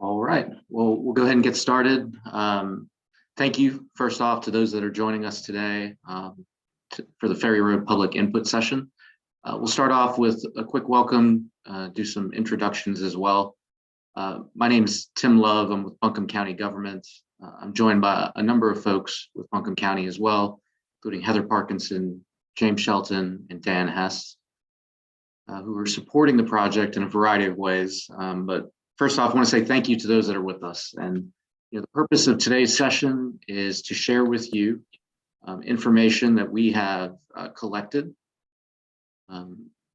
All right, well, we'll go ahead and get started. Thank you, first off, to those that are joining us today for the Ferry Road Public Input Session. We'll start off with a quick welcome, do some introductions as well. My name is Tim Love. I'm with Buncombe County Government. I'm joined by a number of folks with Buncombe County as well, including Heather Parkinson, James Shelton, and Dan Hess, who are supporting the project in a variety of ways. But first off, I want to say thank you to those that are with us. And the purpose of today's session is to share with you information that we have collected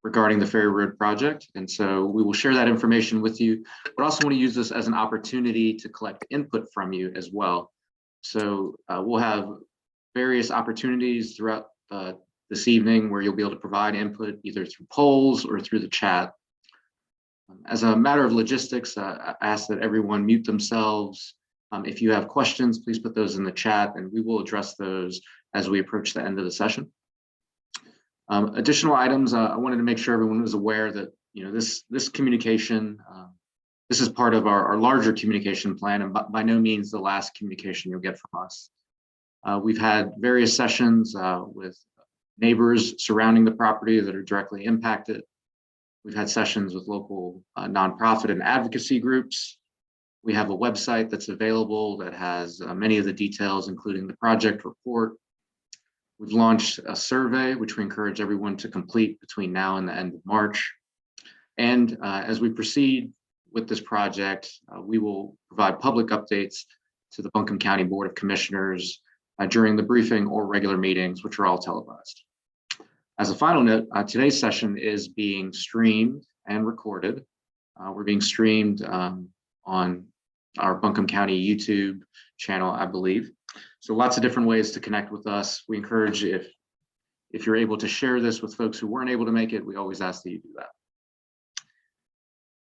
regarding the Ferry Road project. And so we will share that information with you, but also want to use this as an opportunity to collect input from you as well. So we'll have various opportunities throughout this evening where you'll be able to provide input either through polls or through the chat. As a matter of logistics, I ask that everyone mute themselves. If you have questions, please put those in the chat and we will address those as we approach the end of the session. Additional items, I wanted to make sure everyone was aware that this communication, this is part of our larger communication plan, and by no means the last communication you'll get from us. We've had various sessions with neighbors surrounding the property that are directly impacted. We've had sessions with local nonprofit and advocacy groups. We have a website that's available that has many of the details, including the project report. We've launched a survey, which we encourage everyone to complete between now and the end of March. And as we proceed with this project, we will provide public updates to the Buncombe County Board of Commissioners during the briefing or regular meetings, which are all televised. As a final note, today's session is being streamed and recorded. We're being streamed on our Buncombe County YouTube channel, I believe. So lots of different ways to connect with us. We encourage, if you're able to share this with folks who weren't able to make it, we always ask that you do that.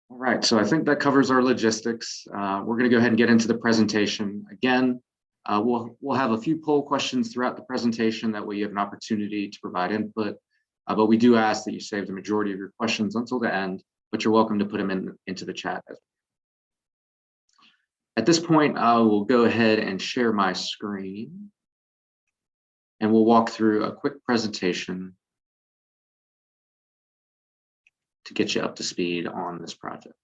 All right, so I think that covers our logistics. We're gonna go ahead and get into the presentation. Again, we'll have a few poll questions throughout the presentation. That way you have an opportunity to provide input. But we do ask that you save the majority of your questions until the end, but you're welcome to put them into the chat as well. At this point, I will go ahead and share my screen and we'll walk through a quick presentation to get you up to speed on this project.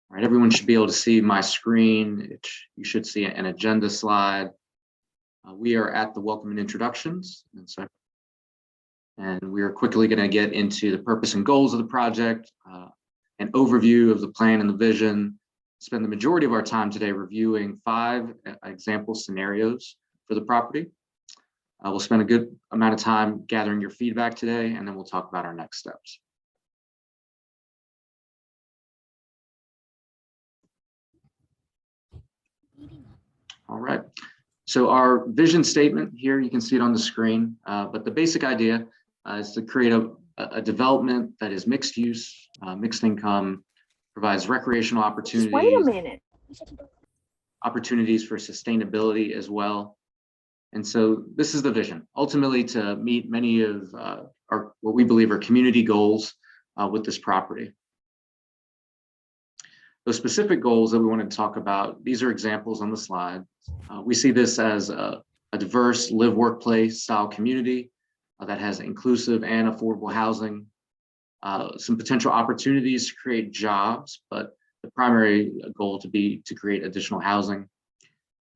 All right, everyone should be able to see my screen. You should see an agenda slide. We are at the welcome and introductions. And we are quickly going to get into the purpose and goals of the project, an overview of the plan and the vision. Spend the majority of our time today reviewing 5 example scenarios for the property. We'll spend a good amount of time gathering your feedback today, and then we'll talk about our next steps. All right, so our vision statement here, you can see it on the screen, but the basic idea is to create a development that is mixed use, mixed income, provides recreational opportunities. Just wait a minute. Opportunities for sustainability as well. And so this is the vision, ultimately to meet many of our what we believe are community goals with this property. Those specific goals that we wanted to talk about, these are examples on the slide. We see this as a diverse live workplace style community that has inclusive and affordable housing, some potential opportunities to create jobs, but the primary goal to create additional housing.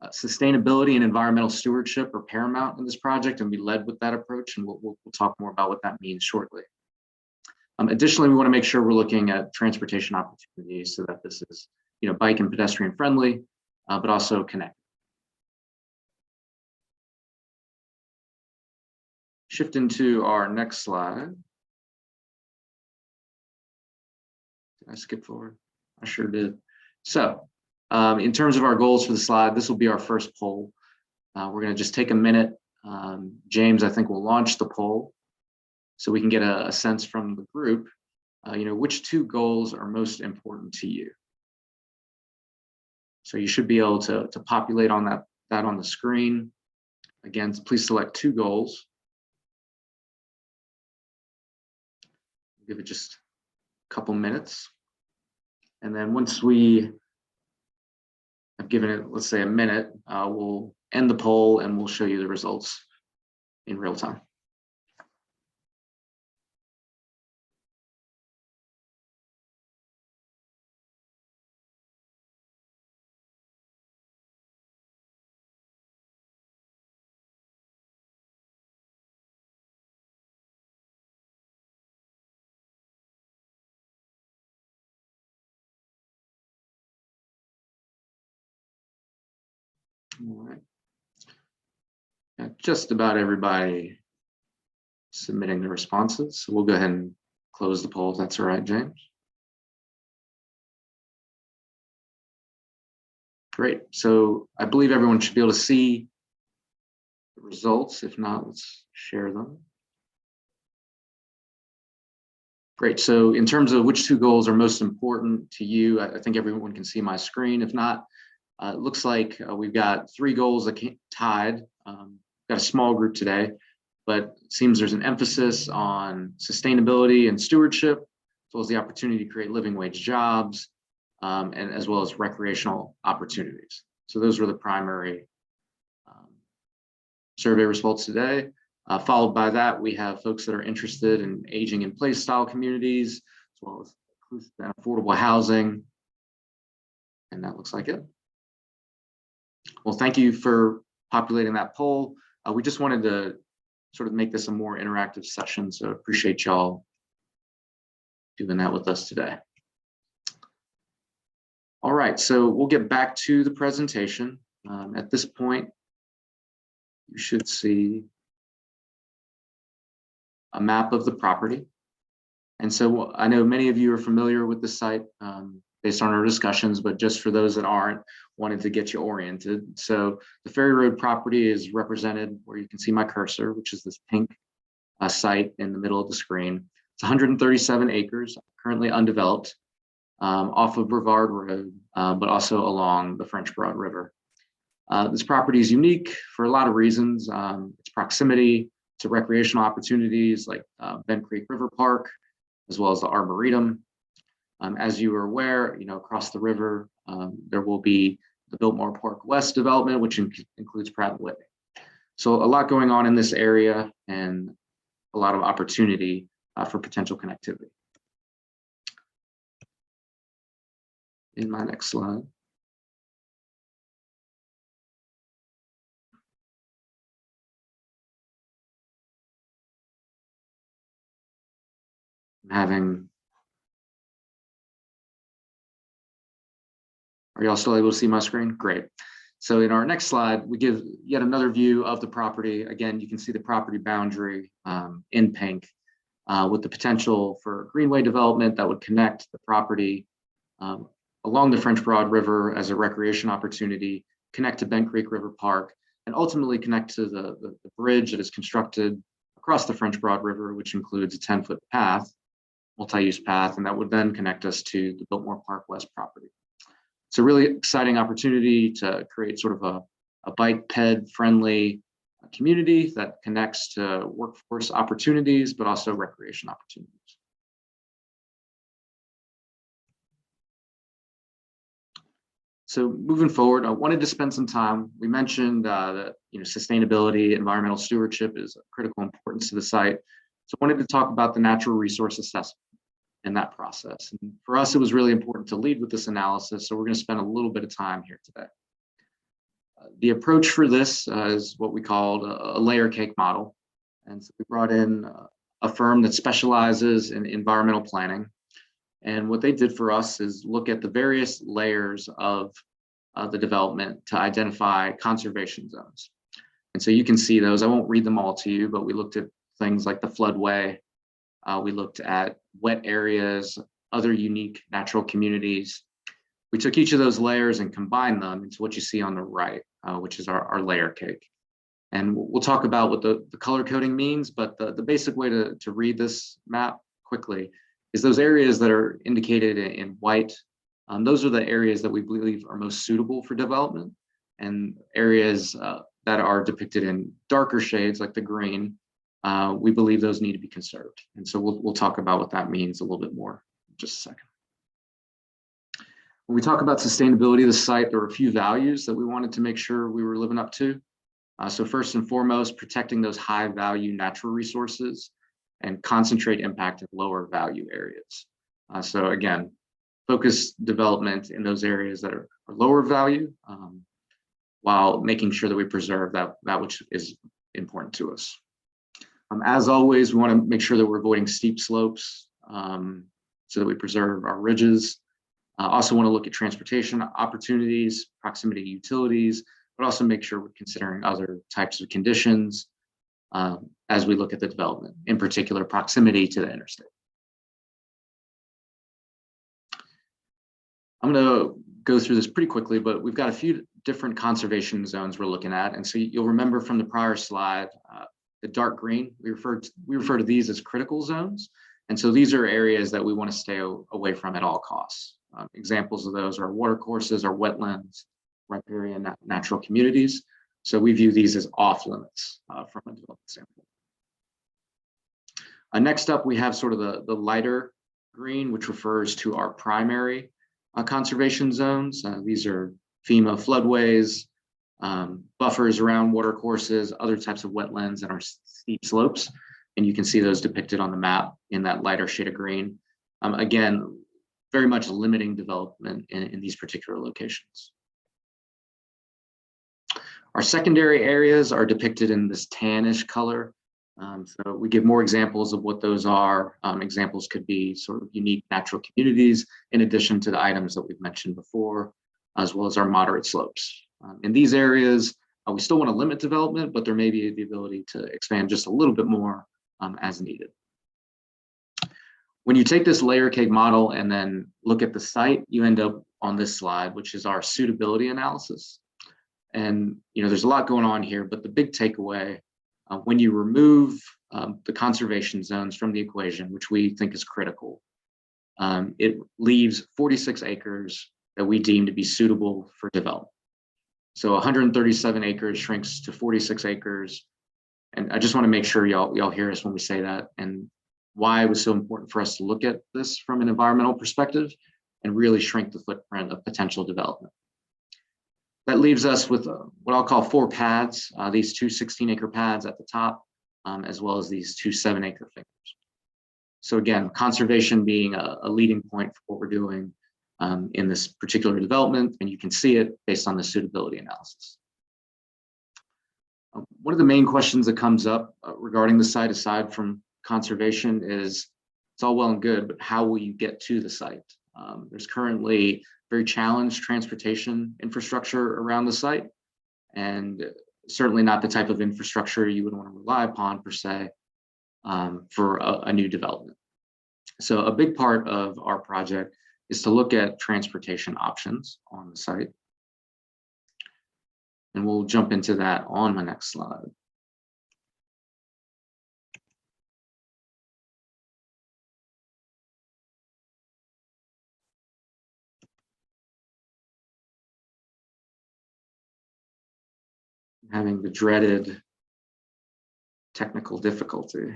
Sustainability and environmental stewardship are paramount in this project, and we led with that approach, and we'll talk more about what that means shortly. Additionally, we want to make sure we're looking at transportation opportunities so that this is bike and pedestrian friendly, but also connected. Shift into our next slide. Did I skip forward? I sure did. So in terms of our goals for the slide, this will be our first poll. We're going to just take a minute. James, I think, will launch the poll so we can get a sense from the group, which 2 goals are most important to you. So you should be able to populate on that on the screen. Again, please select 2 goals. Give it just a couple minutes. And then once we have given it, let's say, a minute, we'll end the poll and we'll show you the results in real time. All right. Just about everybody submitting the responses. So we'll go ahead and close the poll if that's all right, James. Great. So I believe everyone should be able to see the results. If not, let's share them. Great. So in terms of which two goals are most important to you, I think everyone can see my screen. If not, it looks like we've got 3 goals that tied. Got a small group today, but it seems there's an emphasis on sustainability and stewardship, as well as the opportunity to create living wage jobs, and as well as recreational opportunities. So those were the primary survey results today. Followed by that, we have folks that are interested in aging in place style communities, as well as inclusive and affordable housing. And that looks like it. Well, thank you for populating that poll. We just wanted to sort of make this a more interactive session, so appreciate y'all doing that with us today. All right, so we'll get back to the presentation. At this point, you should see a map of the property. And so I know many of you are familiar with the site based on our discussions, but just for those that aren't, wanted to get you oriented. So the Ferry Road property is represented where you can see my cursor, which is this pink site in the middle of the screen. It's 137 acres, currently undeveloped, off of Brevard Road, but also along the French Broad River. This property is unique for a lot of reasons. Its proximity to recreational opportunities like Bent Creek River Park, as well as the Arboretum. As you are aware, across the river, there will be the Biltmore Park West development, which includes Pratt & Whitney. So a lot going on in this area and a lot of opportunity for potential connectivity. In my next slide. Are y'all still able to see my screen? Great. So in our next slide, we give yet another view of the property. Again, you can see the property boundary in pink with the potential for greenway development that would connect the property along the French Broad River as a recreation opportunity, connect to Bent Creek River Park, and ultimately connect to the bridge that is constructed across the French Broad River, which includes a 10-foot path, multi-use path, and that would then connect us to the Biltmore Park West property. It's a really exciting opportunity to create sort of a bike ped friendly community that connects to workforce opportunities, but also recreation opportunities. So moving forward, I wanted to spend some time. We mentioned that sustainability, environmental stewardship is of critical importance to the site. So I wanted to talk about the natural resource assessment in that process. And for us, it was really important to lead with this analysis. So we're going to spend a little bit of time here today. The approach for this is what we called a layer cake model. And so we brought in a firm that specializes in environmental planning. And what they did for us is look at the various layers of the development to identify conservation zones. And so you can see those. I won't read them all to you, but we looked at things like the floodway. We looked at wet areas, other unique natural communities. We took each of those layers and combined them into what you see on the right, which is our layer cake. And we'll talk about what the color coding means, but the basic way to read this map quickly is those areas that are indicated in white. Those are the areas that we believe are most suitable for development, and areas that are depicted in darker shades like the green, we believe those need to be conserved. And so we'll talk about what that means a little bit more in just a second. When we talk about sustainability of the site, there were a few values that we wanted to make sure we were living up to. So first and foremost, protecting those high value natural resources and concentrate impact in lower value areas. So again, focus development in those areas that are lower value, while making sure that we preserve that which is important to us. As always, we want to make sure that we're avoiding steep slopes, so that we preserve our ridges. Also want to look at transportation opportunities, proximity to utilities, but also make sure we're considering other types of conditions as we look at the development, in particular proximity to the interstate. I'm going to go through this pretty quickly, but we've got a few different conservation zones we're looking at. And so you'll remember from the prior slide, the dark green, we refer to these as critical zones. And so these are areas that we want to stay away from at all costs. Examples of those are watercourses, or wetlands, riparian natural communities. So we view these as off limits from a development standpoint. Next up, we have sort of the lighter green, which refers to our primary conservation zones. These are FEMA floodways, buffers around watercourses, other types of wetlands, and our steep slopes. And you can see those depicted on the map in that lighter shade of green. Again, very much limiting development in these particular locations. Our secondary areas are depicted in this tannish color. So we give more examples of what those are. Examples could be sort of unique natural communities, in addition to the items that we've mentioned before, as well as our moderate slopes. In these areas, we still want to limit development, but there may be the ability to expand just a little bit more as needed. When you take this layer cake model and then look at the site, you end up on this slide, which is our suitability analysis. And there's a lot going on here, but the big takeaway, when you remove the conservation zones from the equation, which we think is critical, it leaves 46 acres that we deem to be suitable for development. So 137 acres shrinks to 46 acres. And I just want to make sure y'all hear us when we say that, and why it was so important for us to look at this from an environmental perspective and really shrink the footprint of potential development. That leaves us with what I'll call 4 pads, these 2 16-acre pads at the top, as well as these 2 7-acre fingers. So again, conservation being a leading point for what we're doing in this particular development, and you can see it based on the suitability analysis. One of the main questions that comes up regarding the site, aside from conservation, is it's all well and good, but how will you get to the site? There's currently very challenged transportation infrastructure around the site, and certainly not the type of infrastructure you would want to rely upon per se for a new development. So a big part of our project is to look at transportation options on the site. And we'll jump into that on my next slide. Having the dreaded technical difficulty.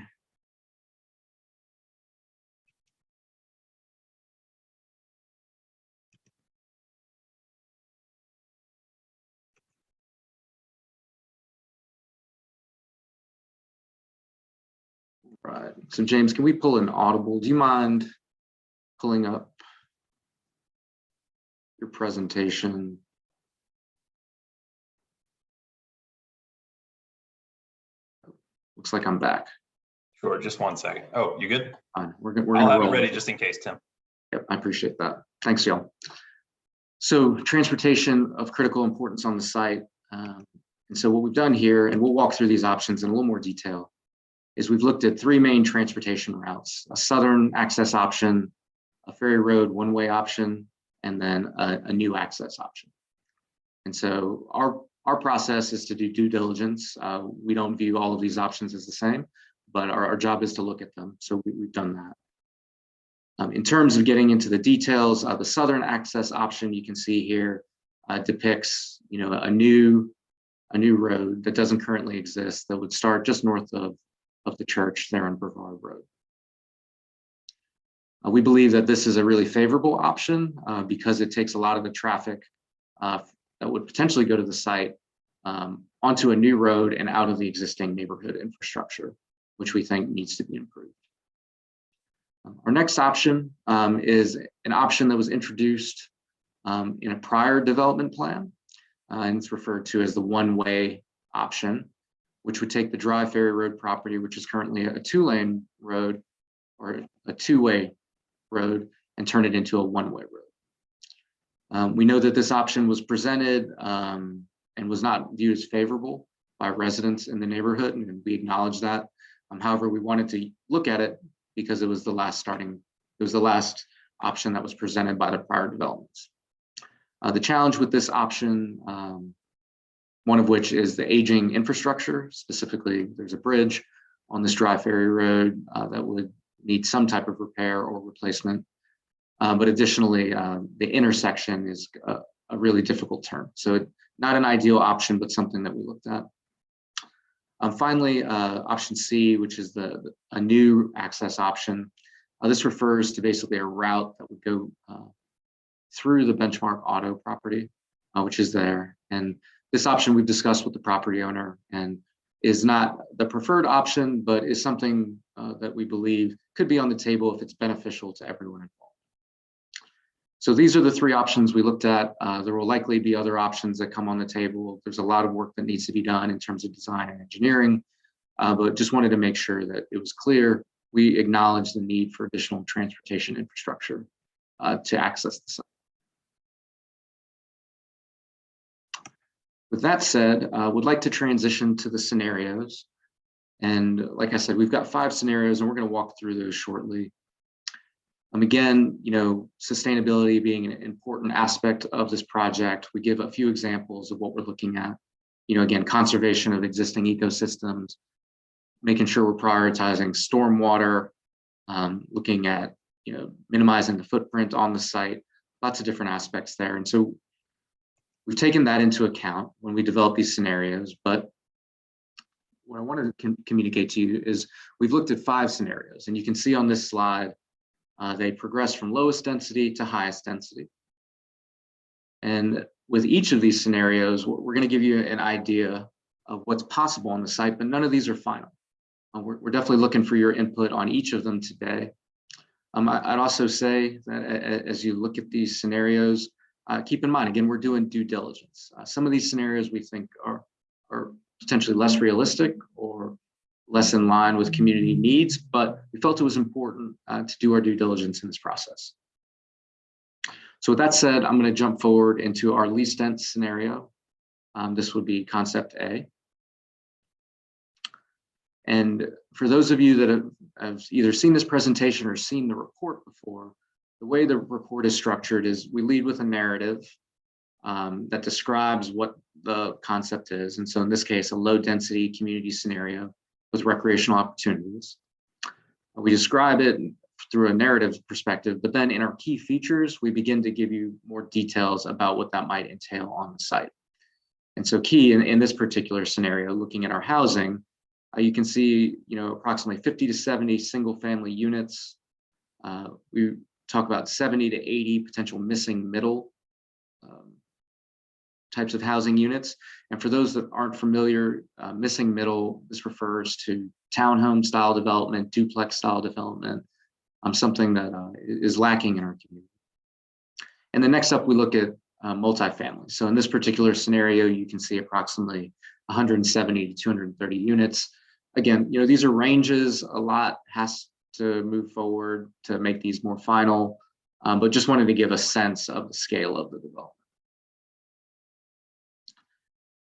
Right. So James, can we pull an audible? Do you mind pulling up your presentation? Looks like I'm back. Sure, just one second. Oh, you good? Fine. I'll have it ready just in case, Tim. Yep, I appreciate that. Thanks, y'all. So transportation of critical importance on the site. And so what we've done here, and we'll walk through these options in a little more detail, is we've looked at 3 main transportation routes: a southern access option, a Ferry Road one-way option, and then a new access option. And so our process is to do due diligence. We don't view all of these options as the same, but our job is to look at them. So we've done that. In terms of getting into the details, the southern access option you can see here depicts, a new road that doesn't currently exist, that would start just north of the church there on Brevard Road. We believe that this is a really favorable option because it takes a lot of the traffic that would potentially go to the site onto a new road and out of the existing neighborhood infrastructure, which we think needs to be improved. Our next option is an option that was introduced in a prior development plan, and it's referred to as the one-way option, which would take the Dry Ferry Road property, which is currently a two-lane road or a two-way road, and turn it into a one-way road. We know that this option was presented and was not viewed as favorable by residents in the neighborhood, and we acknowledge that. However, we wanted to look at it because it was the last option that was presented by the prior developments. The challenge with this option, one of which is the aging infrastructure. Specifically, there's a bridge on this Dry Ferry Road that would need some type of repair or replacement. But additionally, the intersection is a really difficult turn. So not an ideal option, but something that we looked at. Finally, option C, which is a new access option. This refers to basically a route that would go through the Benchmark Auto property, which is there. And this option we've discussed with the property owner and is not the preferred option, but is something that we believe could be on the table if it's beneficial to everyone involved. So these are the three options we looked at. There will likely be other options that come on the table. There's a lot of work that needs to be done in terms of design and engineering, but just wanted to make sure that it was clear we acknowledge the need for additional transportation infrastructure to access the site. With that said, would like to transition to the scenarios. And like I said, we've got 5 scenarios and we're going to walk through those shortly. Again, sustainability being an important aspect of this project, we give a few examples of what we're looking at. Again, conservation of existing ecosystems, making sure we're prioritizing stormwater, looking at, minimizing the footprint on the site, lots of different aspects there. And so we've taken that into account when we develop these scenarios, but what I wanted to communicate to you is we've looked at 5 scenarios, and you can see on this slide, they progress from lowest density to highest density. And with each of these scenarios, we're going to give you an idea of what's possible on the site, but none of these are final. We're definitely looking for your input on each of them today. I'd also say that as you look at these scenarios, keep in mind, again, we're doing due diligence. Some of these scenarios we think are potentially less realistic or less in line with community needs, but we felt it was important to do our due diligence in this process. So with that said, I'm going to jump forward into our least dense scenario. This would be concept A. And for those of you that have either seen this presentation or seen the report before, the way the report is structured is we lead with a narrative that describes what the concept is. And so in this case, a low density community scenario with recreational opportunities. We describe it through a narrative perspective, but then in our key features, we begin to give you more details about what that might entail on the site. And so key in this particular scenario, looking at our housing, you can see, approximately 50 to 70 single family units. We talk about 70 to 80 potential missing middle types of housing units. And for those that aren't familiar, missing middle, this refers to townhome style development, duplex style development, something that is lacking in our community. And then next up, we look at multifamily. So in this particular scenario, you can see approximately 170 to 230 units. Again, these are ranges. A lot has to move forward to make these more final, but just wanted to give a sense of the scale of the development.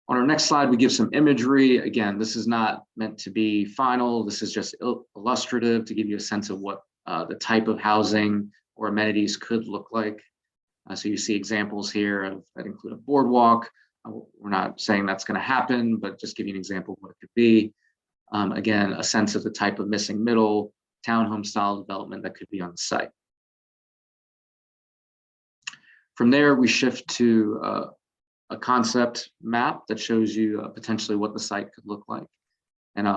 On our next slide, we give some imagery. Again, this is not meant to be final. This is just illustrative to give you a sense of what the type of housing or amenities could look like. So you see examples here that include a boardwalk. We're not saying that's going to happen, but just give you an example of what it could be. Again, a sense of the type of missing middle, townhome style development that could be on the site. From there, we shift to a concept map that shows you potentially what the site could look like. And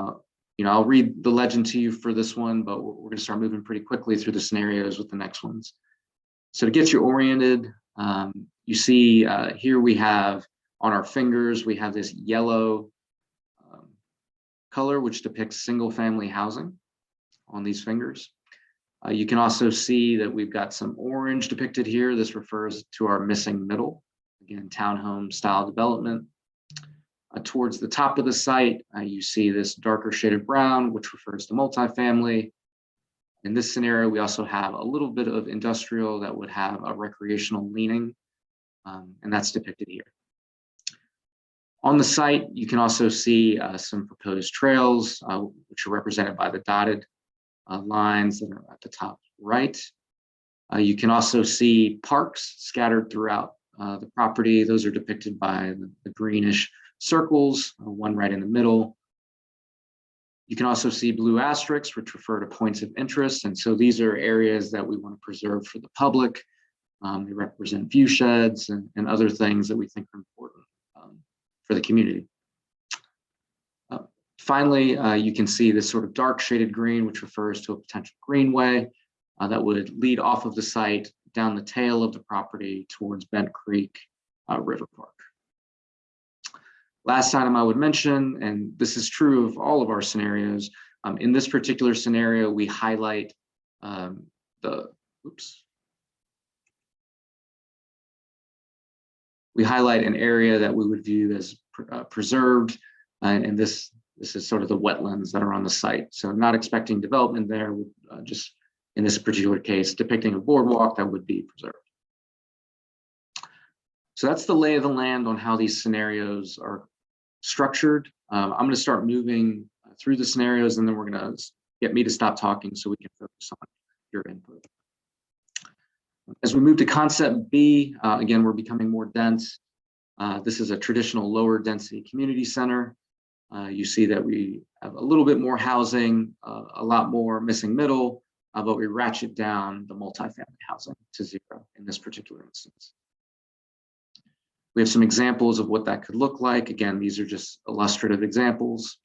I'll read the legend to you for this one, but we're going to start moving pretty quickly through the scenarios with the next ones. So to get you oriented, you see here we have on our fingers, we have this yellow color, which depicts single family housing on these fingers. You can also see that we've got some orange depicted here. This refers to our missing middle, again, townhome style development. Towards the top of the site, you see this darker shaded brown, which refers to multifamily. In this scenario, we also have a little bit of industrial that would have a recreational leaning, and that's depicted here. On the site, you can also see some proposed trails, which are represented by the dotted lines that are at the top right. You can also see parks scattered throughout the property. Those are depicted by the greenish circles, one right in the middle. You can also see blue asterisks, which refer to points of interest. And so these are areas that we want to preserve for the public. They represent view sheds and other things that we think are important for the community. Finally, you can see this sort of dark shaded green, which refers to a potential greenway that would lead off of the site down the tail of the property towards Bent Creek River Park. Last item I would mention, and this is true of all of our scenarios, in this particular scenario, we highlight we highlight an area that we would view as preserved, and this is sort of the wetlands that are on the site. So not expecting development there, just in this particular case, depicting a boardwalk that would be preserved. So that's the lay of the land on how these scenarios are structured. I'm going to start moving through the scenarios, and then we're going to get me to stop talking so we can focus on your input. As we move to concept B, again, we're becoming more dense. This is a traditional lower density community center. You see that we have a little bit more housing, a lot more missing middle, but we ratchet down the multifamily housing to 0 in this particular instance. We have some examples of what that could look like. Again, these are just illustrative examples.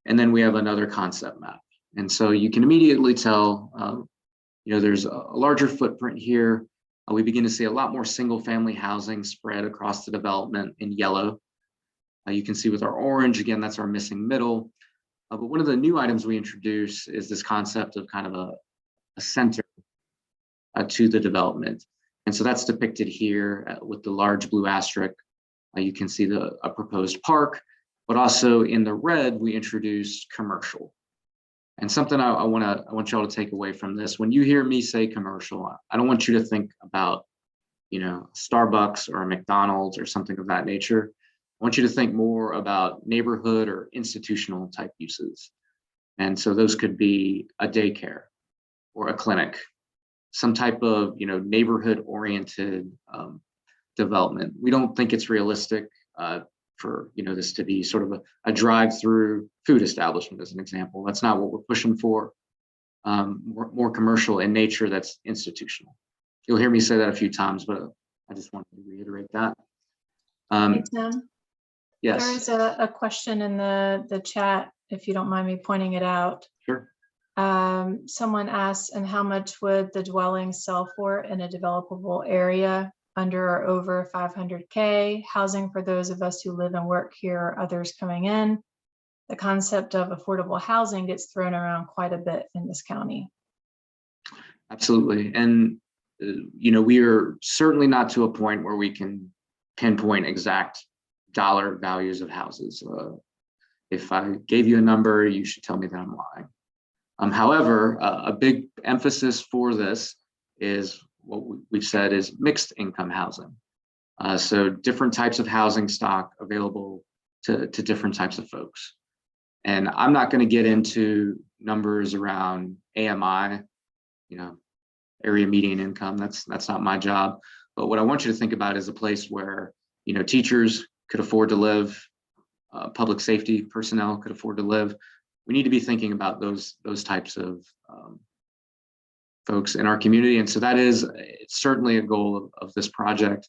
And then we have another concept map. And so you can immediately tell, there's a larger footprint here. We begin to see a lot more single family housing spread across the development in yellow. You can see with our orange, again, that's our missing middle. But one of the new items we introduce is this concept of kind of a center to the development. And so that's depicted here with the large blue asterisk. You can see a proposed park, but also in the red, we introduced commercial. And something I want y'all to take away from this, when you hear me say commercial, I don't want you to think about, Starbucks or a McDonald's or something of that nature. I want you to think more about neighborhood or institutional type uses. And so those could be a daycare or a clinic, some type of, neighborhood oriented development. We don't think it's realistic for this to be sort of a drive-through food establishment, as an example. That's not what we're pushing for. More commercial in nature, that's institutional. You'll hear me say that a few times, but I just wanted to reiterate that. Hey, Tim, Yes. there is a question in the chat, if you don't mind me pointing it out. Sure. Someone asks, and how much would the dwelling sell for in a developable area under or over 500K? Housing for those of us who live and work here, or others coming in. The concept of affordable housing gets thrown around quite a bit in this county. Absolutely. And, we are certainly not to a point where we can pinpoint exact dollar values of houses. If I gave you a number, you should tell me that I'm lying. However, a big emphasis for this is what we've said is mixed income housing. So different types of housing stock available to different types of folks. And I'm not going to get into numbers around AMI, area median income. That's not my job. But what I want you to think about is a place where, teachers could afford to live, public safety personnel could afford to live. We need to be thinking about those types of folks in our community. And so that is, it's certainly a goal of this project.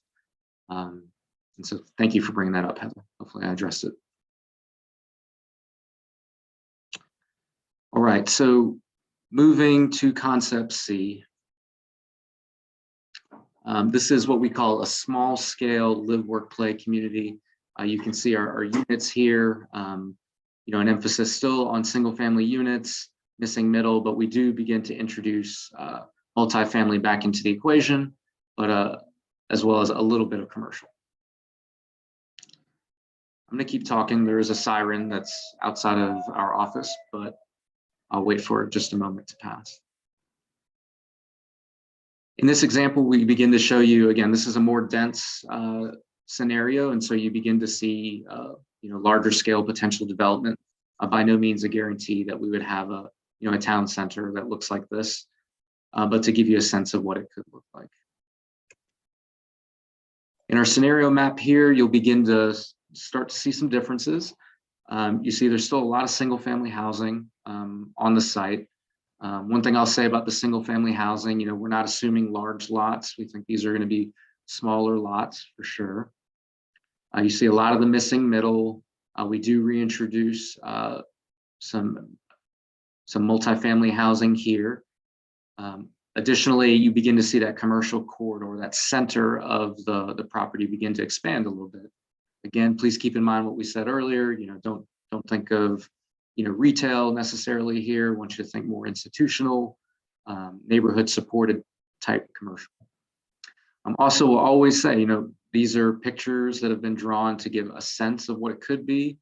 And so thank you for bringing that up, Heather. Hopefully I addressed it. All right, so moving to concept C. This is what we call a small scale live, work, play community. You can see our units here, you know, an emphasis still on single family units, missing middle, but we do begin to introduce multifamily back into the equation, but as well as a little bit of commercial. I'm gonna keep talking. There is a siren that's outside of our office, but I'll wait for just a moment to pass. In this example, we begin to show you, again, this is a more dense scenario. And so you begin to see, you know, larger scale potential development. By no means a guarantee that we would have a, you know, a town center that looks like this, but to give you a sense of what it could look like. In our scenario map here, you'll begin to start to see some differences. You see there's still a lot of single family housing on the site. One thing I'll say about the single family housing, you know, we're not assuming large lots. We think these are going to be smaller lots for sure. You see a lot of the missing middle. We do reintroduce some multifamily housing here. Additionally, you begin to see that commercial corridor, that center of the property begin to expand a little bit. Again, please keep in mind what we said earlier. You know, don't think of, you know, retail necessarily here. I want you to think more institutional, neighborhood supported type commercial. Also, we'll always say, you know, these are pictures that have been drawn to give a sense of what it could be.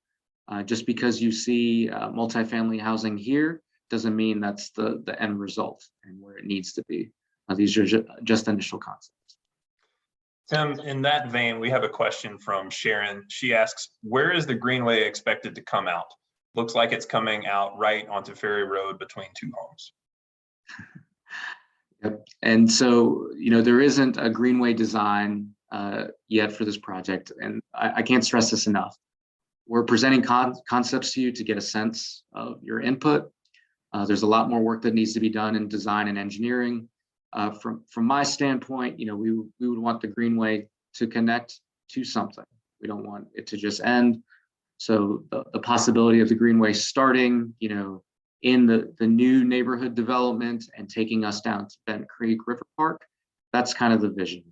Just because you see multifamily housing here doesn't mean that's the end result and where it needs to be. These are just initial concepts. Tim, in that vein, we have a question from Sharon. She asks, where is the greenway expected to come out? Looks like it's coming out right onto Ferry Road between two homes. Yep. And so, you know, there isn't a greenway design yet for this project. And I can't stress this enough. We're presenting concepts to you to get a sense of your input. There's a lot more work that needs to be done in design and engineering. From my standpoint, you know, we would want the greenway to connect to something. We don't want it to just end. So the possibility of the greenway starting, you know, in the new neighborhood development and taking us down to Bent Creek River Park, that's kind of the vision.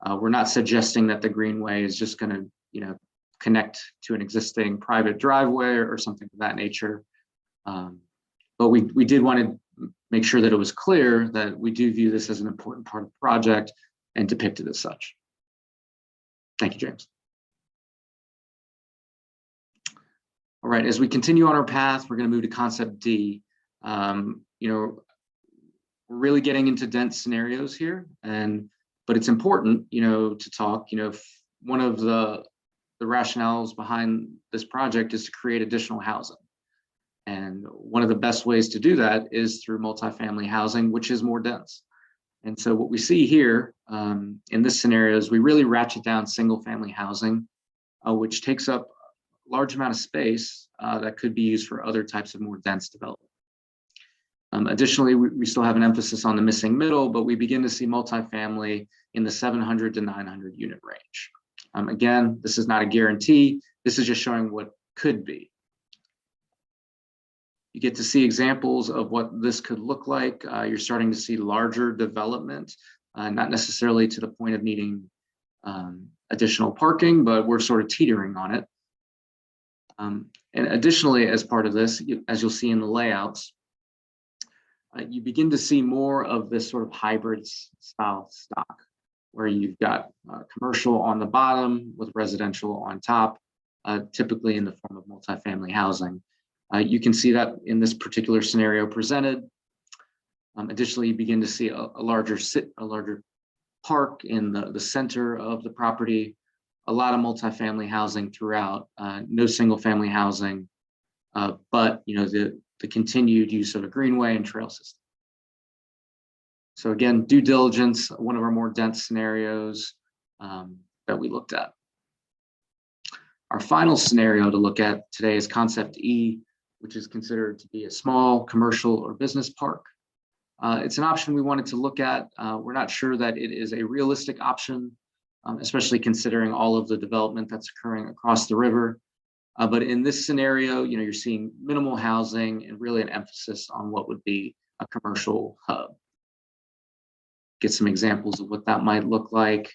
We're not suggesting that the greenway is just going to, you know, connect to an existing private driveway or something of that nature. But we did want to make sure that it was clear that we do view this as an important part of the project and depict it as such. Thank you, James. All right, as we continue on our path, we're going to move to concept D. You know, we're really getting into dense scenarios here, but it's important, you know, to talk. You know, one of the rationales behind this project is to create additional housing. And one of the best ways to do that is through multifamily housing, which is more dense. And so what we see here in this scenario is we really ratchet down single family housing, which takes up a large amount of space that could be used for other types of more dense development. Additionally, we still have an emphasis on the missing middle, but we begin to see multifamily in the 700 to 900 unit range. Again, this is not a guarantee. This is just showing what could be. You get to see examples of what this could look like. You're starting to see larger development, not necessarily to the point of needing additional parking, but we're sort of teetering on it. And additionally, as part of this, as you'll see in the layouts, you begin to see more of this sort of hybrid style stock, where you've got commercial on the bottom with residential on top, typically in the form of multifamily housing. You can see that in this particular scenario presented. Additionally, you begin to see a larger park in the center of the property, a lot of multifamily housing throughout, no single family housing, but you know, the continued use of a greenway and trail system. So again, due diligence, one of our more dense scenarios that we looked at. Our final scenario to look at today is concept E, which is considered to be a small commercial or business park. It's an option we wanted to look at. We're not sure that it is a realistic option, especially considering all of the development that's occurring across the river. But in this scenario, you're seeing minimal housing and really an emphasis on what would be a commercial hub. Get some examples of what that might look like.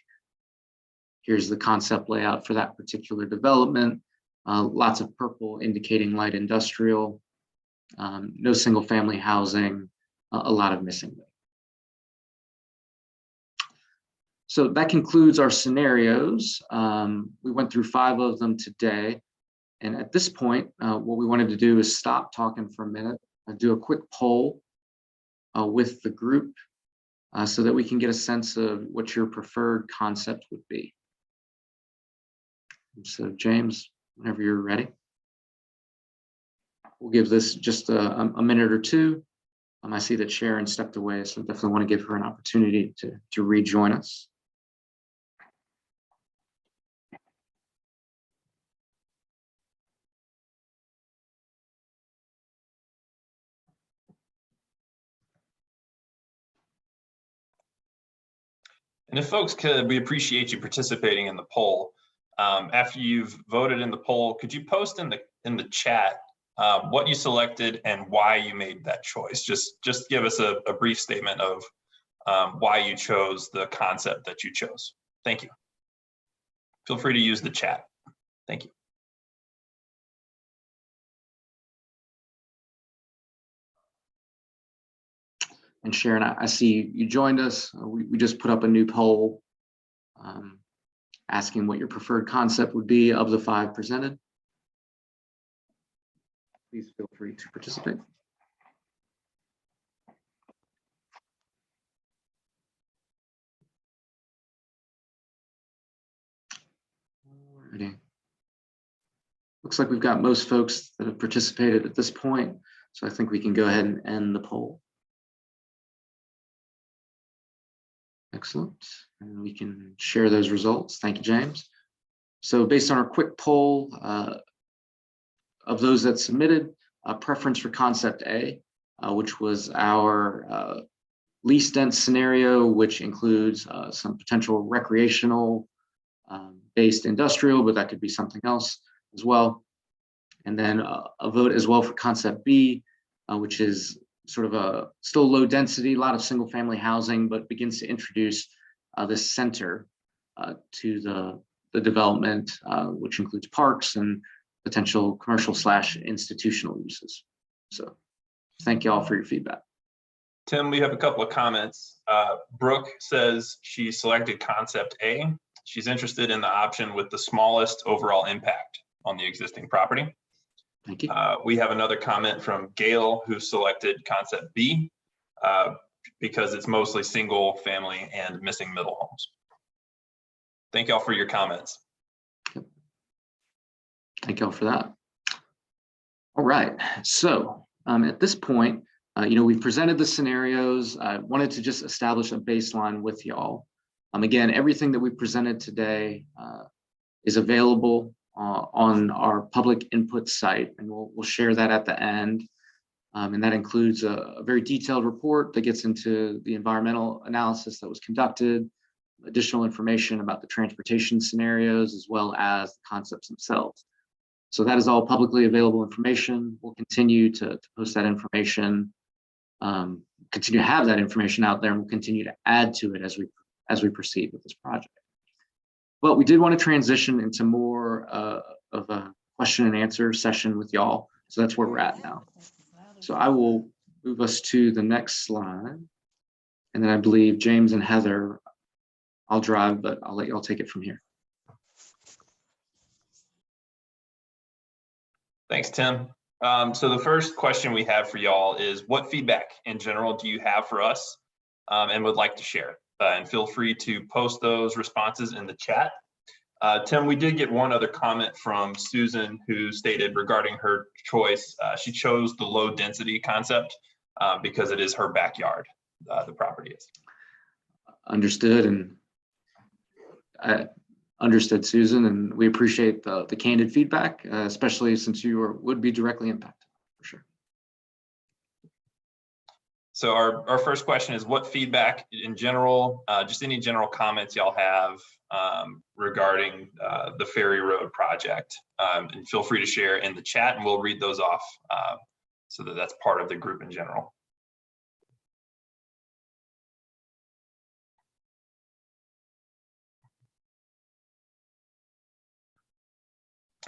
Here's the concept layout for that particular development. Lots of purple indicating light industrial, no single family housing, a lot of missing. So that concludes our scenarios. We went through 5 of them today. And at this point, what we wanted to do is stop talking for a minute and do a quick poll with the group so that we can get a sense of what your preferred concept would be. So James, whenever you're ready. We'll give this just a minute or two. I see that Sharon stepped away, so definitely want to give her an opportunity to rejoin us. And if folks could, we appreciate you participating in the poll. After you've voted in the poll, could you post in the chat what you selected and why you made that choice? Just give us a brief statement of why you chose the concept that you chose. Thank you. Feel free to use the chat. Thank you. And Sharon, I see you joined us. We just put up a new poll asking what your preferred concept would be of the 5 presented. Please feel free to participate. Alrighty. Looks like we've got most folks that have participated at this point, so I think we can go ahead and end the poll. Excellent, and we can share those results. Thank you, James. So based on our quick poll of those that submitted, a preference for concept A, which was our least dense scenario, which includes some potential recreational based industrial, but that could be something else as well. And then a vote as well for concept B, which is sort of a still low density, a lot of single family housing, but begins to introduce this center to the development, which includes parks and potential commercial / institutional uses. So thank you all for your feedback. Tim, we have a couple of comments. Brooke says she selected concept A. She's interested in the option with the smallest overall impact on the existing property. Thank you. We have another comment from Gail, who selected concept B because it's mostly single family and missing middle homes. Thank y'all for your comments. Thank y'all for that. All right, so at this point, we've presented the scenarios. I wanted to just establish a baseline with y'all. Again, everything that we presented today is available on our public input site, and we'll share that at the end. And that includes a very detailed report that gets into the environmental analysis that was conducted, additional information about the transportation scenarios, as well as the concepts themselves. So that is all publicly available information. We'll continue to post that information, continue to have that information out there, and we'll continue to add to it as we proceed with this project. But we did want to transition into more of a question and answer session with y'all. So that's where we're at now. So I will move us to the next slide. And then I believe James and Heather, I'll drive, but I'll let y'all take it from here. Thanks, Tim. So the first question we have for y'all is, what feedback in general do you have for us and would like to share? And feel free to post those responses in the chat. Tim, we did get one other comment from Susan, who stated regarding her choice, she chose the low density concept because it is her backyard, the property is. Understood, and I understood, Susan, and we appreciate the candid feedback, especially since you would be directly impacted, for sure. So our first question is, what feedback in general, just any general comments y'all have regarding the Ferry Road project? And feel free to share in the chat and we'll read those off so that that's part of the group in general.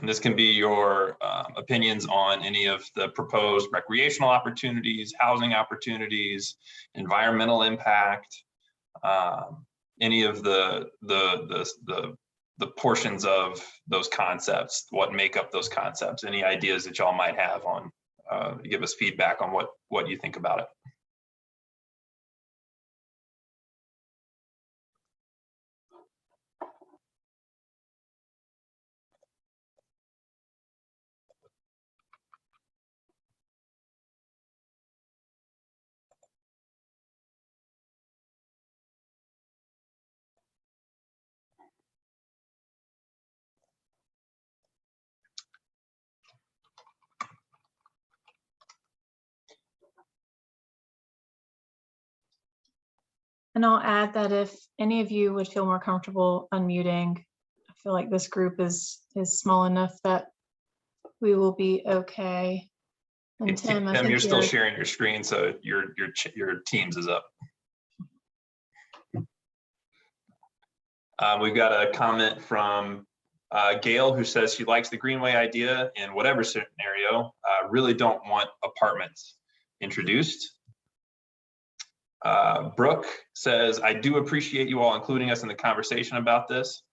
And this can be your opinions on any of the proposed recreational opportunities, housing opportunities, environmental impact, any of the portions of those concepts, what make up those concepts, any ideas that y'all might have on, give us feedback on what you think about it. And I'll add that if any of you would feel more comfortable unmuting, I feel like this group is small enough that we will be okay. And Hey, Tim, I Tim, think you're still sharing your screen, so your Teams is up. We've got a comment from Gail, who says she likes the Greenway idea in whatever scenario. Really don't want apartments introduced. Brooke says, I do appreciate you all including us in the conversation about this.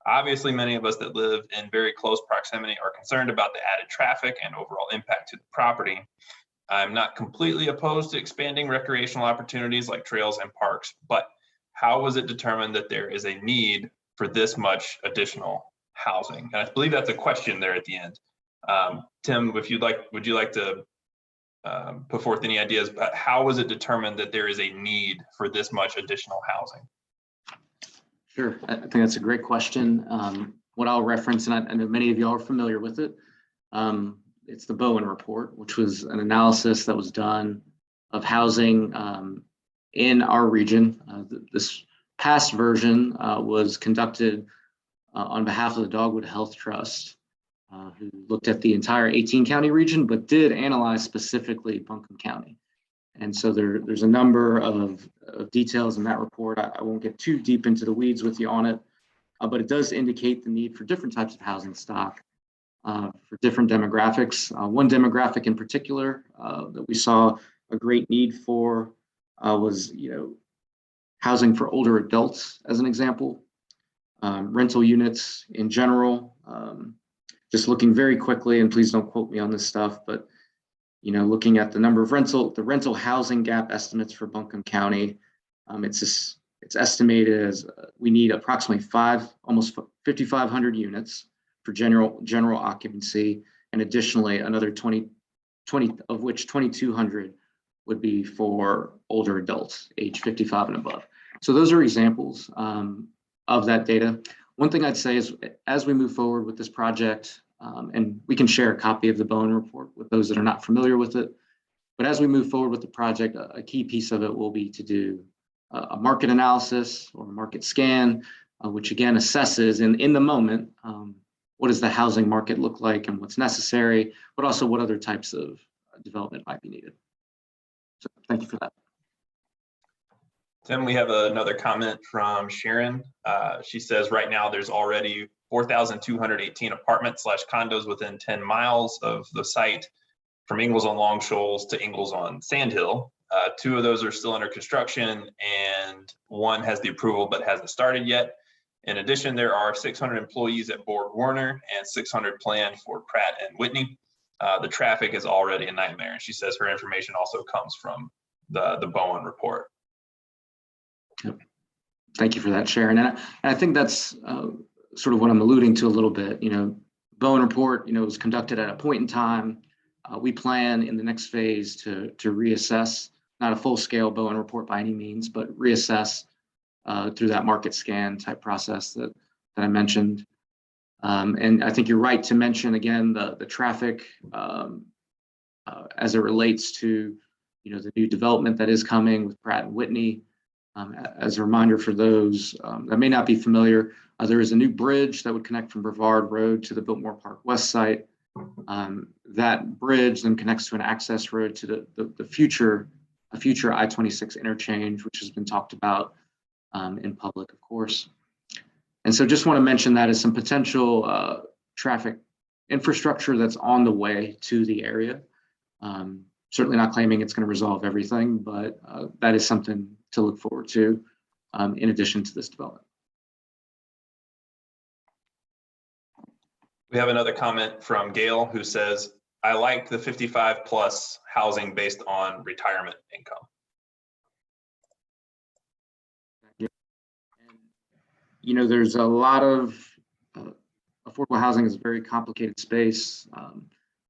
Obviously, many of us that live in very close proximity are concerned about the added traffic and overall impact to the property. I'm not completely opposed to expanding recreational opportunities like trails and parks, but how was it determined that there is a need for this much additional housing? And I believe that's a question there at the end. Tim, if you'd like, would you like to put forth any ideas about how was it determined that there is a need for this much additional housing? Sure, I think that's a great question. What I'll reference, and I know many of you are familiar with it, it's the Bowen report, which was an analysis that was done of housing in our region. This past version was conducted on behalf of the Dogwood Health Trust, who looked at the entire 18-county region, but did analyze specifically Buncombe County. And so there's a number of details in that report. I won't get too deep into the weeds with you on it, but it does indicate the need for different types of housing stock for different demographics. One demographic in particular that we saw a great need for was, housing for older adults, as an example, rental units in general. Just looking very quickly, and please don't quote me on this stuff, but looking at the number of the rental housing gap estimates for Buncombe County, it's estimated as we need approximately almost 5,500 units for general occupancy, and additionally another 20 of which 2,200 would be for older adults, age 55 and above. So those are examples of that data. One thing I'd say is, as we move forward with this project, and we can share a copy of the Bowen report with those that are not familiar with it, but as we move forward with the project, a key piece of it will be to do a market analysis or a market scan, which again assesses in the moment, what does the housing market look like and what's necessary, but also what other types of development might be needed. So thank you for that. Tim, we have another comment from Sharon. She says right now there's already 4,218 apartments/condos within 10 miles of the site, from Ingalls on Long Shoals to Ingalls on Sandhill. 2 of those are still under construction and 1 has the approval but hasn't started yet. In addition, there are 600 employees at Borg Warner and 600 planned for Pratt and Whitney. The traffic is already a nightmare. And she says her information also comes from the Bowen report. Yep. Thank you for that, Sharon. And I think that's sort of what I'm alluding to a little bit. Bowen report, was conducted at a point in time. We plan in the next phase to reassess, not a full-scale Bowen report by any means, but reassess through that market scan type process that I mentioned. And I think you're right to mention again the traffic as it relates to the new development that is coming with Pratt and Whitney. As a reminder for those that may not be familiar, there is a new bridge that would connect from Brevard Road to the Biltmore Park West site. That bridge then connects to an access road to the future I-26 interchange, which has been talked about in public, of course. And so just want to mention that as some potential traffic infrastructure that's on the way to the area. Certainly not claiming it's going to resolve everything, but that is something to look forward to in addition to this development. We have another comment from Gail who says, I like the 55 plus housing based on retirement income. There's a lot of affordable housing is a very complicated space,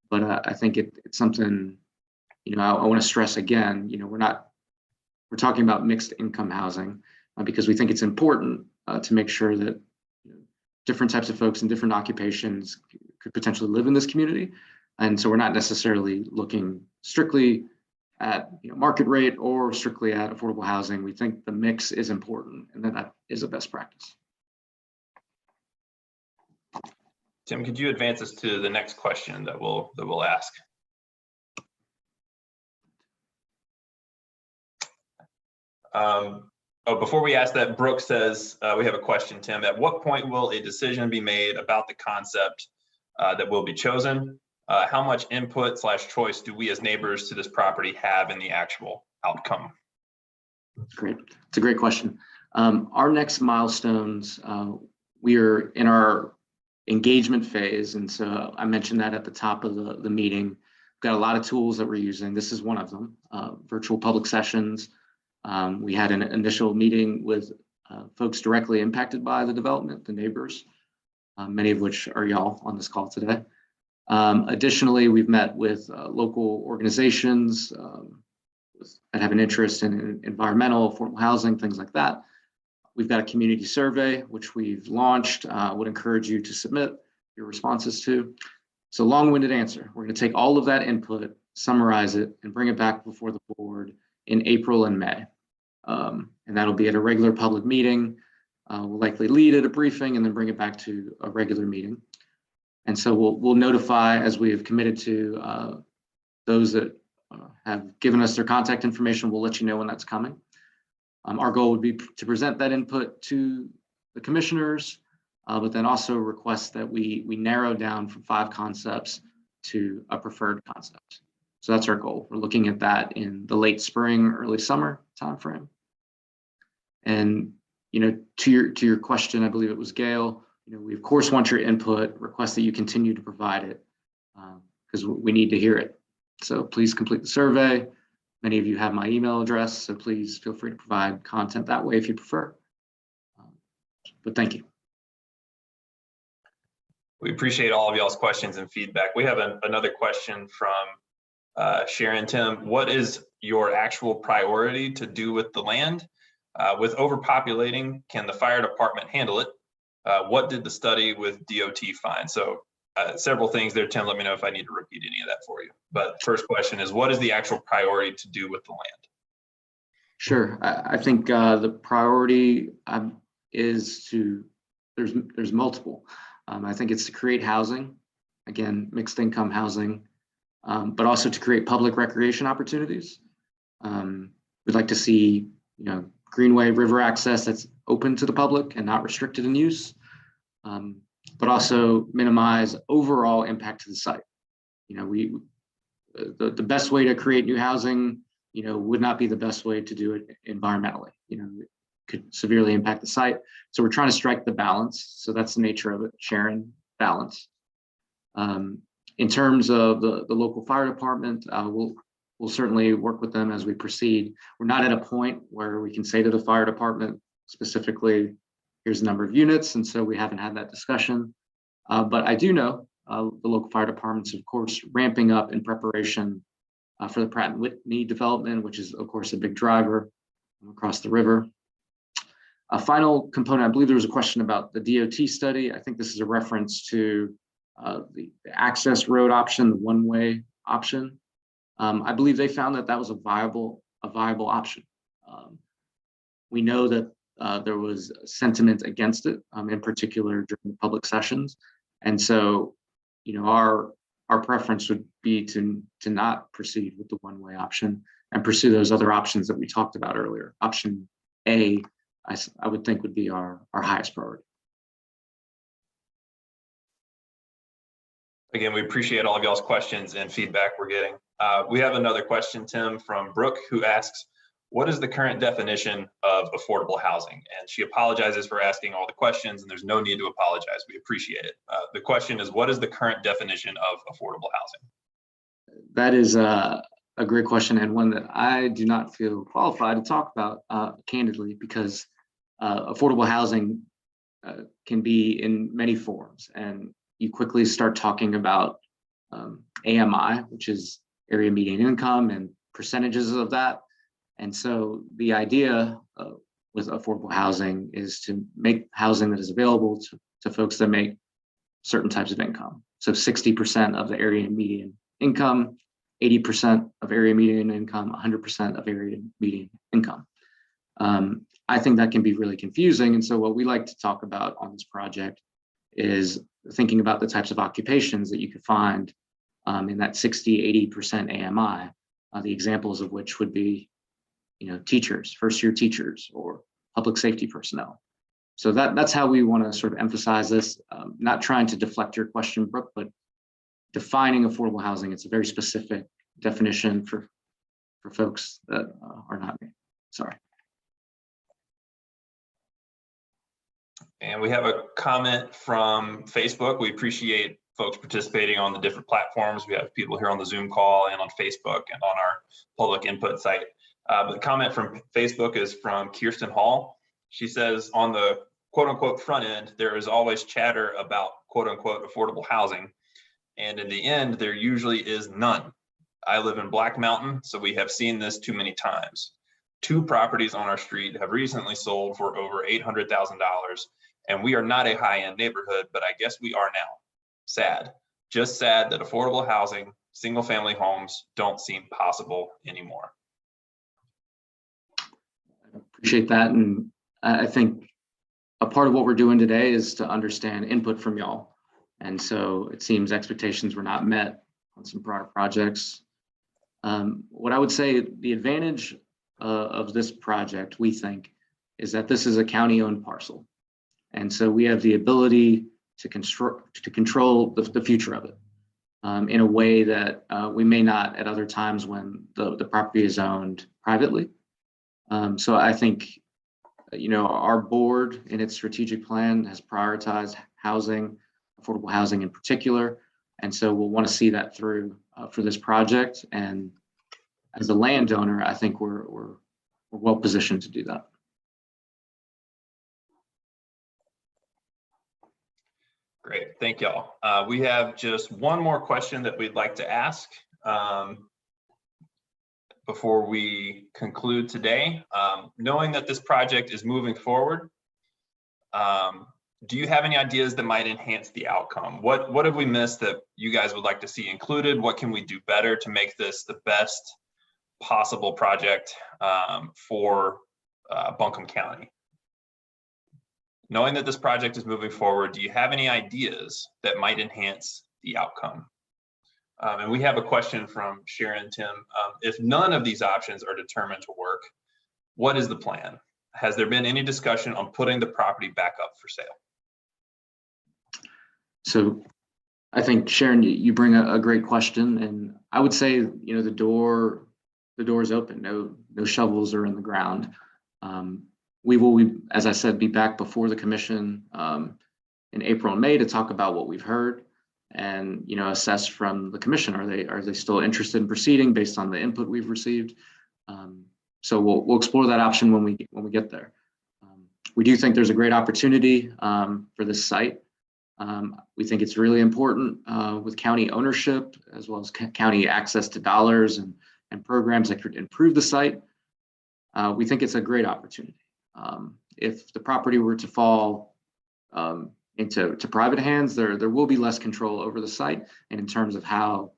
but I think it's something, I want to stress again, we're talking about mixed income housing because we think it's important to make sure that different types of folks in different occupations could potentially live in this community. And so we're not necessarily looking strictly at market rate or strictly at affordable housing. We think the mix is important and that is a best practice. Tim, could you advance us to the next question that we'll ask? Before we ask that, Brooke says, we have a question, Tim. At what point will a decision be made about the concept that will be chosen? How much input / choice do we as neighbors to this property have in the actual outcome? Great. It's a great question. Our next milestones, we are in our engagement phase. And so I mentioned that at the top of the meeting. We've got a lot of tools that we're using. This is one of them, virtual public sessions. We had an initial meeting with folks directly impacted by the development, the neighbors, many of which are y'all on this call today. Additionally, we've met with local organizations that have an interest in environmental, affordable housing, things like that. We've got a community survey, which we've launched. Would encourage you to submit your responses to. So long-winded answer. We're going to take all of that input, summarize it, and bring it back before the board in April and May. And that'll be at a regular public meeting. We'll likely lead at a briefing and then bring it back to a regular meeting. And so we'll notify, as we have committed to those that have given us their contact information. We'll let you know when that's coming. Our goal would be to present that input to the commissioners, but then also request that we narrow down from 5 concepts to a preferred concept. So that's our goal. We're looking at that in the late spring, early summer timeframe. And to your question, I believe it was Gail. We of course want your input. Request that you continue to provide it because we need to hear it. So please complete the survey. Many of you have my email address, so please feel free to provide content that way if you prefer. But thank you. We appreciate all of y'all's questions and feedback. We have another question from Sharon. Tim, what is your actual priority to do with the land? With overpopulating, can the fire department handle it? What did the study with DOT find? So several things there, Tim. Let me know if I need to repeat any of that for you. But first question is, what is the actual priority to do with the land? Sure. I think the priority is to, there's multiple. I think it's to create housing, again, mixed income housing, but also to create public recreation opportunities. We'd like to see, greenway river access that's open to the public and not restricted in use, but also minimize overall impact to the site. The best way to create new housing, would not be the best way to do it environmentally. It could severely impact the site. So we're trying to strike the balance. So that's the nature of it, Sharon, balance. In terms of the local fire department, we'll certainly work with them as we proceed. We're not at a point where we can say to the fire department specifically, here's the number of units. And so we haven't had that discussion. But I do know the local fire departments, of course, ramping up in preparation for the Pratt and Whitney development, which is, of course, a big driver across the river. A final component, I believe there was a question about the DOT study. I think this is a reference to the access road option, the one-way option. I believe they found that that was a viable option. We know that there was sentiment against it, in particular during public sessions, and so our preference would be to not proceed with the one-way option and pursue those other options that we talked about earlier. Option A, I would think would be our highest priority. Again, we appreciate all of y'all's questions and feedback we're getting. We have another question, Tim, from Brooke, who asks, what is the current definition of affordable housing? And she apologizes for asking all the questions, and there's no need to apologize. We appreciate it. The question is, what is the current definition of affordable housing? That is a great question, and one that I do not feel qualified to talk about candidly, because affordable housing can be in many forms, and you quickly start talking about AMI, which is area median income, and percentages of that. And so the idea with affordable housing is to make housing that is available to folks that make certain types of income. So 60% of the area median income, 80% of area median income, 100% of area median income. I think that can be really confusing. And so what we like to talk about on this project is thinking about the types of occupations that you could find in that 60-80% AMI, the examples of which would be teachers, first-year teachers, or public safety personnel. So that's how we want to sort of emphasize this, not trying to deflect your question, Brooke, but defining affordable housing. It's a very specific definition for folks that are not me. Sorry. And we have a comment from Facebook. We appreciate folks participating on the different platforms. We have people here on the Zoom call and on Facebook and on our public input site. But the comment from Facebook is from Kirsten Hall. She says, on the quote unquote front end, there is always chatter about quote unquote affordable housing. And in the end, there usually is none. I live in Black Mountain, so we have seen this too many times. 2 properties on our street have recently sold for over $800,000, and we are not a high-end neighborhood, but I guess we are now. Sad, just sad that affordable housing, single-family homes don't seem possible anymore. Appreciate that, and I think a part of what we're doing today is to understand input from y'all. And so it seems expectations were not met on some prior projects. What I would say, the advantage of this project, we think, is that this is a county-owned parcel. And so we have the ability to control the future of it in a way that we may not at other times when the property is owned privately. So I think, our board in its strategic plan has prioritized housing, affordable housing in particular. And so we'll want to see that through for this project. And as a landowner, I think we're well positioned to do that. Great, thank y'all. We have just one more question that we'd like to ask before we conclude today. Knowing that this project is moving forward, do you have any ideas that might enhance the outcome? What have we missed that you guys would like to see included? What can we do better to make this the best possible project for Buncombe County? Knowing that this project is moving forward, do you have any ideas that might enhance the outcome? And we have a question from Sharon Tim. If none of these options are determined to work, what is the plan? Has there been any discussion on putting the property back up for sale? So I think, Sharon, you bring a great question, and I would say, the door is open. No shovels are in the ground. We will, as I said, be back before the commission in April and May to talk about what we've heard and assess from the commission, are they still interested in proceeding based on the input we've received. So we'll explore that option when we get there. We do think there's a great opportunity for this site. We think it's really important with county ownership as well as county access to dollars and programs that could improve the site. We think it's a great opportunity. If the property were to fall into private hands, there will be less control over the site and in terms of how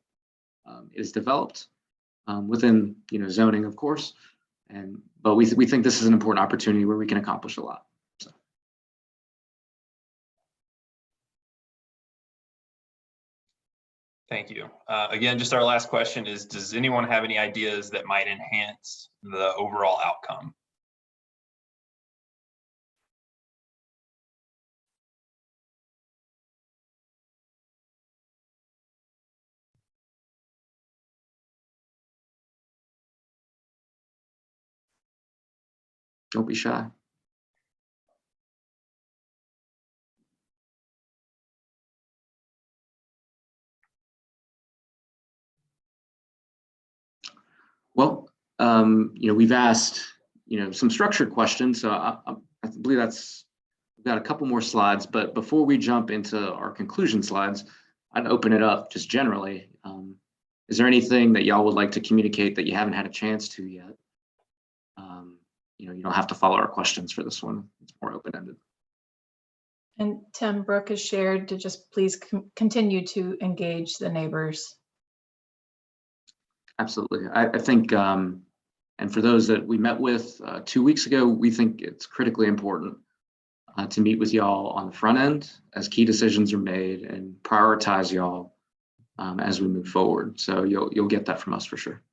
it is developed. within zoning, of course. But we think this is an important opportunity where we can accomplish a lot. So. Thank you. Again, just our last question is, does anyone have any ideas that might enhance the overall outcome? Don't be shy. Well, we've asked, some structured questions. So I believe we've got a couple more slides, but before we jump into our conclusion slides, I'd open it up just generally. Is there anything that y'all would like to communicate that you haven't had a chance to yet? You don't have to follow our questions for this one. It's more open-ended. And Tim, Brooke has shared to just please continue to engage the neighbors. Absolutely. I think, and for those that we met with 2 weeks ago, we think it's critically important to meet with y'all on the front end as key decisions are made and prioritize y'all as we move forward. So you'll get that from us for sure.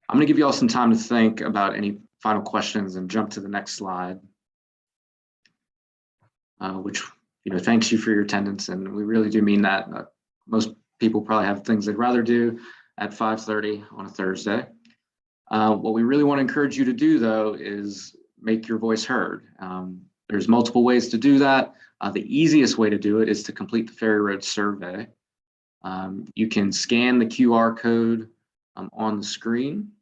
I'm going to give you all some time to think about any final questions and jump to the next slide, which, thanks you for your attendance. And we really do mean that. Most people probably have things they'd rather do at 5:30 on a Thursday. What we really want to encourage you to do, though, is make your voice heard. There's multiple ways to do that. The easiest way to do it is to complete the Ferry Road survey. You can scan the QR code on the screen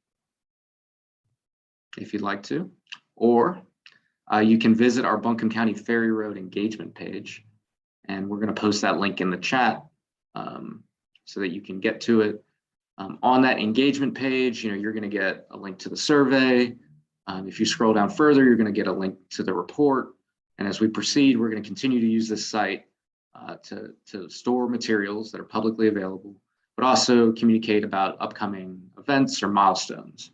if you'd like to, or you can visit our Buncombe County Ferry Road engagement page, and we're going to post that link in the chat so that you can get to it. On that engagement page, you're going to get a link to the survey. If you scroll down further, you're going to get a link to the report. And as we proceed, we're going to continue to use this site to store materials that are publicly available, but also communicate about upcoming events or milestones.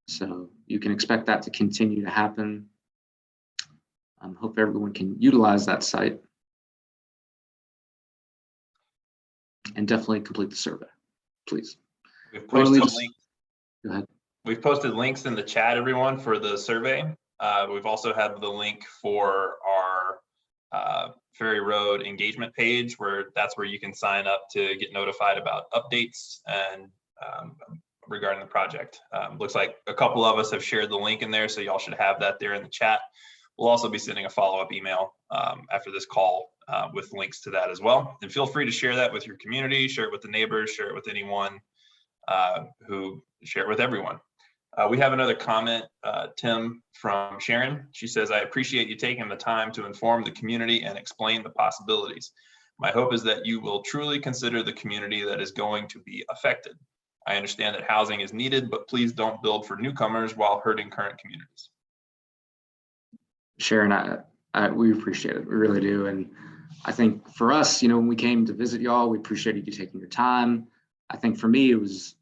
So you can expect that to continue to happen. Hope everyone can utilize that site and definitely complete the survey, please. We've posted links. Go ahead. We've posted links in the chat, everyone, for the survey. We've also had the link for our Ferry Road engagement page, where you can sign up to get notified about updates and regarding the project. Looks like a couple of us have shared the link in there, so y'all should have that there in the chat. We'll also be sending a follow-up email after this call with links to that as well. And feel free to share that with your community, share it with the neighbors, share it with anyone who share it with everyone. We have another comment, Tim, from Sharon. She says, I appreciate you taking the time to inform the community and explain the possibilities. My hope is that you will truly consider the community that is going to be affected. I understand that housing is needed, but please don't build for newcomers while hurting current communities. Sharon, we appreciate it. We really do. And I think for us, when we came to visit y'all, we appreciated you taking your time. I think for me, it was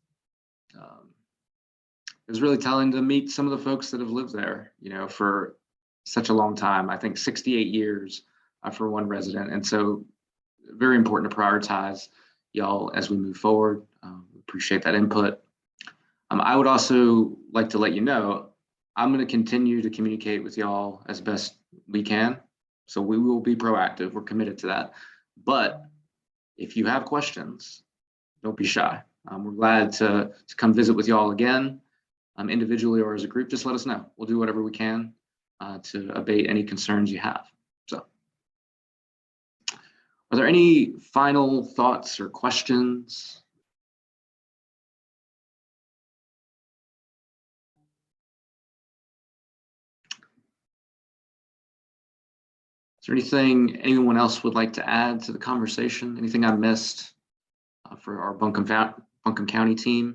really telling to meet some of the folks that have lived there, for such a long time. I think 68 years for one resident. And so very important to prioritize y'all as we move forward. Appreciate that input. I would also like to let you know, I'm going to continue to communicate with y'all as best we can. So we will be proactive. We're committed to that. But if you have questions, don't be shy. We're glad to come visit with y'all again, individually or as a group. Just let us know. We'll do whatever we can to abate any concerns you have. So, are there any final thoughts or questions? Is there anything anyone else would like to add to the conversation? Anything I missed for our Buncombe County team?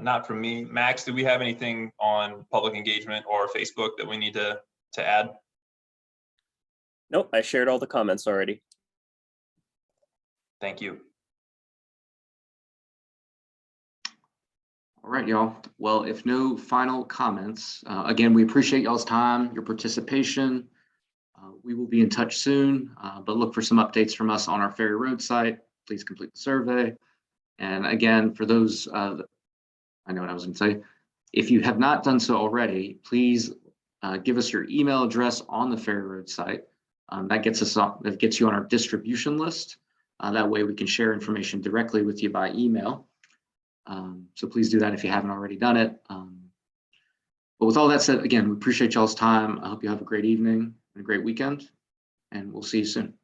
Not from me. Max, do we have anything on public engagement or Facebook that we need to add? Nope, I shared all the comments already. Thank you. All right, y'all. Well, if no final comments, again, we appreciate y'all's time, your participation. We will be in touch soon, but look for some updates from us on our Ferry Road site. Please complete the survey. And again, for those, I know what I was going to say. If you have not done so already, please give us your email address on the Ferry Road site. That gets you on our distribution list. That way we can share information directly with you by email. So please do that if you haven't already done it. But with all that said, again, we appreciate y'all's time. I hope you have a great evening and a great weekend, and we'll see you soon.